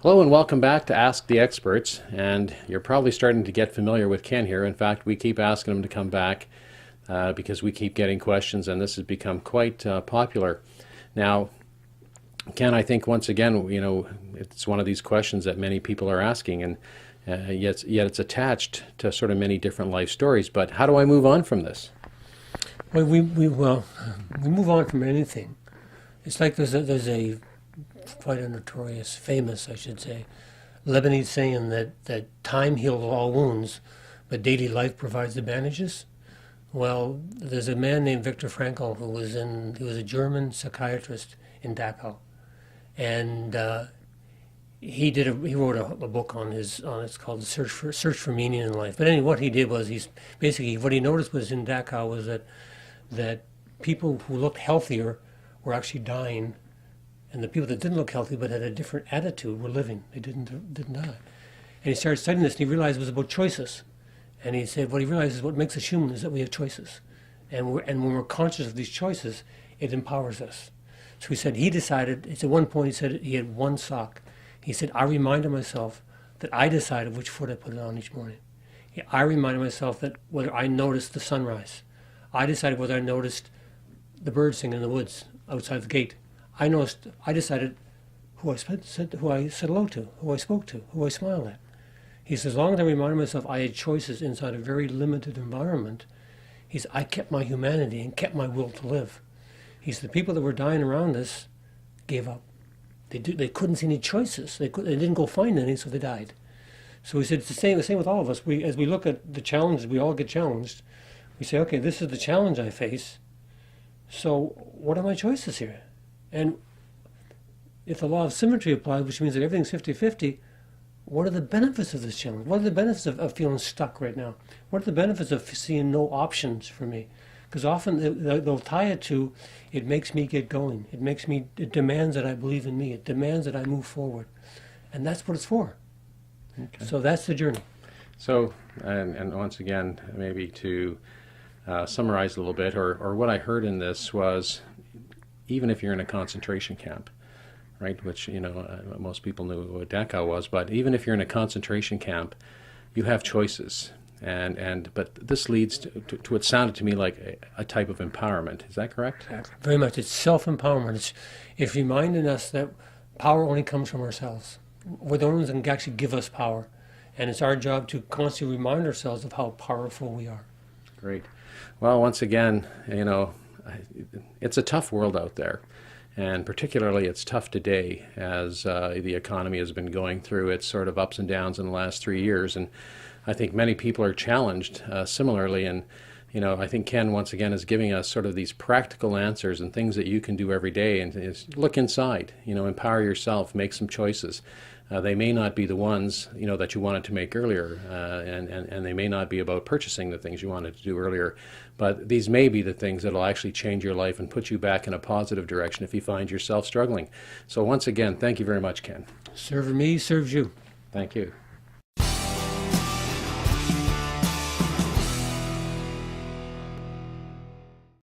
Hello and welcome back to Ask the Experts. And you're probably starting to get familiar with Ken here. In fact, we keep asking him to come back because we keep getting questions, and this has become quite popular. Now, Ken, I think once again, it's one of these questions that many people are asking, and yet it's attached to sort of many different life stories. But how do I move on from this? We move on from anything. It's like there's a quite a notorious, famous, I should say, Lebanese saying that time heals all wounds, but daily life provides the bandages. Well, there's a man named Viktor Frankl he was a German psychiatrist in Dachau, and he wrote a book it's called Search for Meaning in Life. But anyway, what he did was what he noticed was in Dachau was that people who looked healthier were actually dying, and the people that didn't look healthy but had a different attitude were living. They didn't die. And he started studying this, and he realized it was about choices. And he said what he realized is what makes us human is that we have choices, and when we're conscious of these choices, it empowers us. So he said at one point he said he had one sock. He said, I reminded myself that I decided which foot I put it on each morning. I reminded myself that whether I noticed the sunrise. I decided whether I noticed the birds singing in the woods outside the gate. I decided who I said hello to, who I spoke to, who I smiled at. He says, as long as I reminded myself I had choices inside a very limited environment, I kept my humanity and kept my will to live. He said, the people that were dying around us gave up. They couldn't see any choices. They didn't go find any, so they died. So he said, it's the same with all of us. As we look at the challenges, we all get challenged. We say, okay, this is the challenge I face. So what are my choices here? And if the law of symmetry applies, which means that everything's 50-50, what are the benefits of this challenge? What are the benefits of feeling stuck right now? What are the benefits of seeing no options for me? Because often they'll tie it to, it makes me get going. It demands that I believe in me. It demands that I move forward. And that's what it's for. Okay. So that's the journey. So, and once again, maybe to summarize a little bit, or what I heard in this was, even if you're in a concentration camp, right, which, most people knew what Dachau was, but even if you're in a concentration camp, you have choices. But this leads to what sounded to me like a type of empowerment. Is that correct? Exactly. Very much. It's self-empowerment. It's reminding us that power only comes from ourselves. We're the ones that can actually give us power. And it's our job to constantly remind ourselves of how powerful we are. Great. Well, once again, it's a tough world out there. And particularly it's tough today as the economy has been going through its sort of ups and downs in the last 3 years. And I think many people are challenged similarly. And, I think Ken, once again, is giving us sort of these practical answers and things that you can do every day. And is look inside, empower yourself, make some choices. They may not be the ones, that you wanted to make earlier, and they may not be about purchasing the things you wanted to do earlier, but these may be the things that will actually change your life and put you back in a positive direction if you find yourself struggling. So once again, thank you very much, Ken. Serve me, serves you. Thank you.